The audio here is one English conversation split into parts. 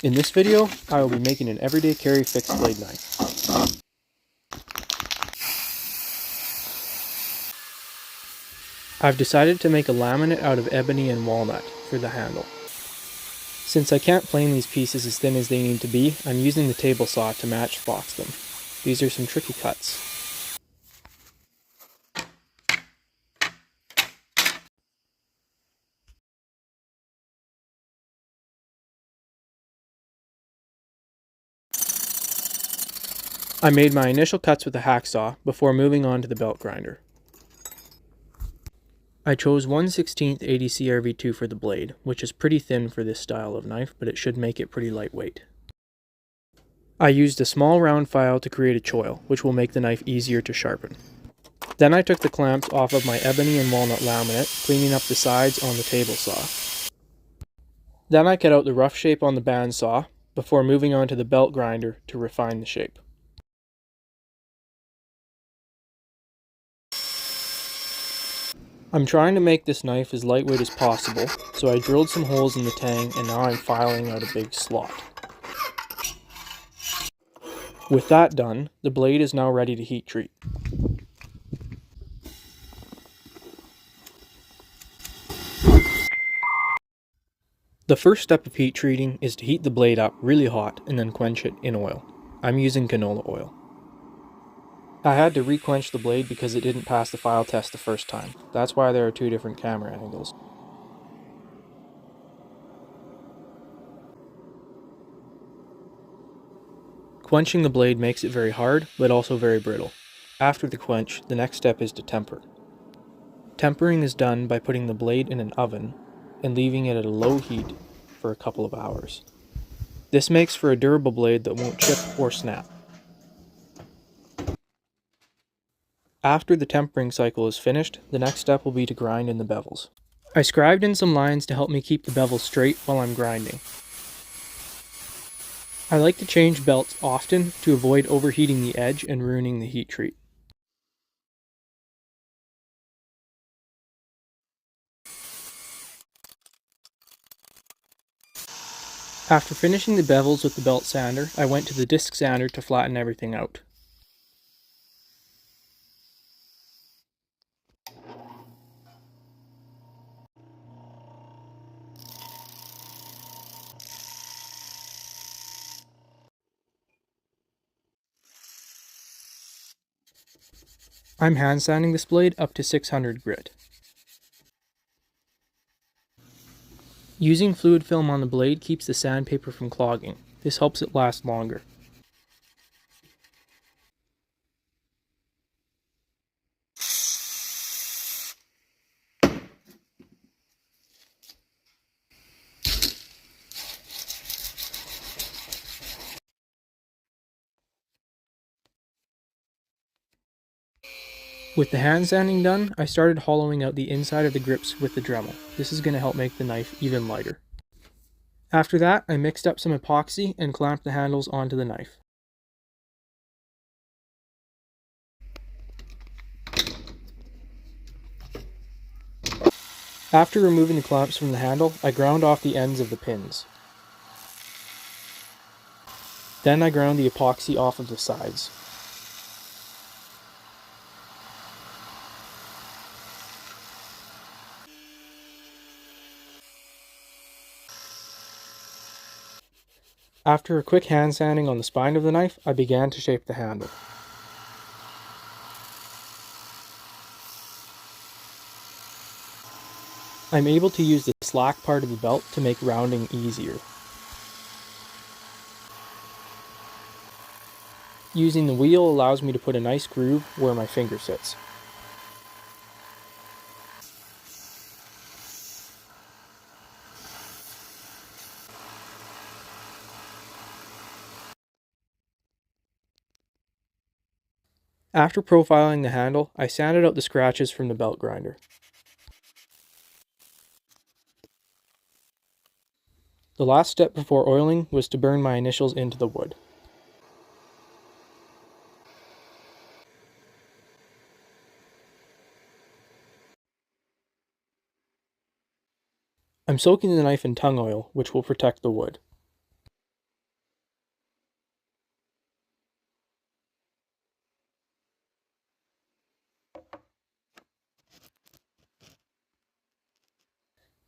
In this video, I will be making an everyday carry fixed blade knife. I've decided to make a laminate out of ebony and walnut for the handle. Since I can't plane these pieces as thin as they need to be, I'm using the table saw to match box them. These are some tricky cuts. I made my initial cuts with a hacksaw before moving on to the belt grinder. I chose 1/16 EDC RV2 for the blade, which is pretty thin for this style of knife, but it should make it pretty lightweight. I used a small round file to create a choil, which will make the knife easier to sharpen. Then I took the clamps off of my ebony and walnut laminate, cleaning up the sides on the table saw. Then I cut out the rough shape on the bandsaw, before moving on to the belt grinder to refine the shape. I'm trying to make this knife as lightweight as possible, so I drilled some holes in the tang and now I'm filing out a big slot. With that done, the blade is now ready to heat treat. The first step of heat treating is to heat the blade up really hot and then quench it in oil. I'm using canola oil. I had to re-quench the blade because it didn't pass the file test the first time. That's why there are two different camera angles. Quenching the blade makes it very hard, but also very brittle. After the quench, the next step is to temper. Tempering is done by putting the blade in an oven and leaving it at a low heat for a couple of hours. This makes for a durable blade that won't chip or snap. After the tempering cycle is finished, the next step will be to grind in the bevels. I scribed in some lines to help me keep the bevels straight while I'm grinding. I like to change belts often to avoid overheating the edge and ruining the heat treat. After finishing the bevels with the belt sander, I went to the disc sander to flatten everything out. I'm hand sanding this blade up to 600 grit. Using fluid film on the blade keeps the sandpaper from clogging. This helps it last longer. With the hand sanding done, I started hollowing out the inside of the grips with the Dremel. This is going to help make the knife even lighter. After that, I mixed up some epoxy and clamped the handles onto the knife. After removing the clamps from the handle, I ground off the ends of the pins. Then I ground the epoxy off of the sides. After a quick hand sanding on the spine of the knife, I began to shape the handle. I'm able to use the slack part of the belt to make rounding easier. Using the wheel allows me to put a nice groove where my finger sits. After profiling the handle, I sanded out the scratches from the belt grinder. The last step before oiling was to burn my initials into the wood. I'm soaking the knife in tung oil, which will protect the wood.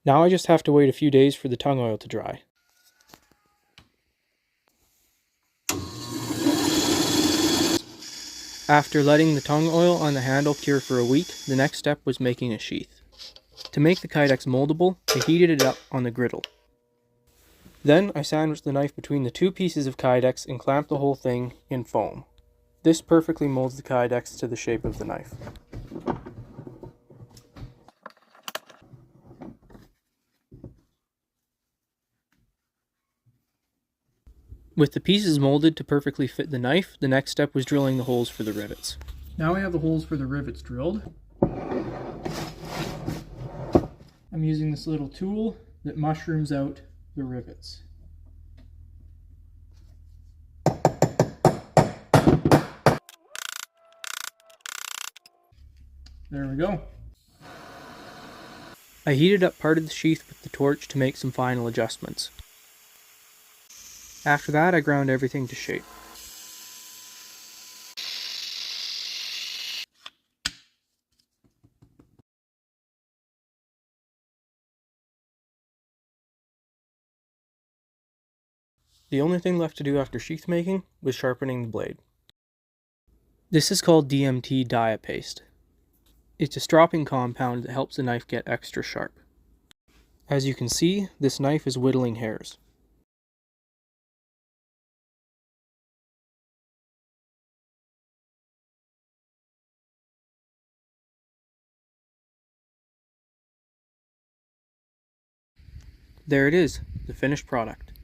Now I just have to wait a few days for the tongue oil to dry. After letting the tongue oil on the handle cure for a week, the next step was making a sheath. To make the Kydex moldable, I heated it up on the griddle. Then I sandwiched the knife between the two pieces of Kydex and clamped the whole thing in foam. This perfectly molds the Kydex to the shape of the knife. With the pieces molded to perfectly fit the knife, the next step was drilling the holes for the rivets. Now we have the holes for the rivets drilled. I'm using this little tool that mushrooms out the rivets. There we go. I heated up part of the sheath with the torch to make some final adjustments. After that, I ground everything to shape. The only thing left to do after sheath making was sharpening the blade. This is called DMT diapaste. It's a stropping compound that helps the knife get extra sharp. As you can see, this knife is whittling hairs. There it is, the finished product.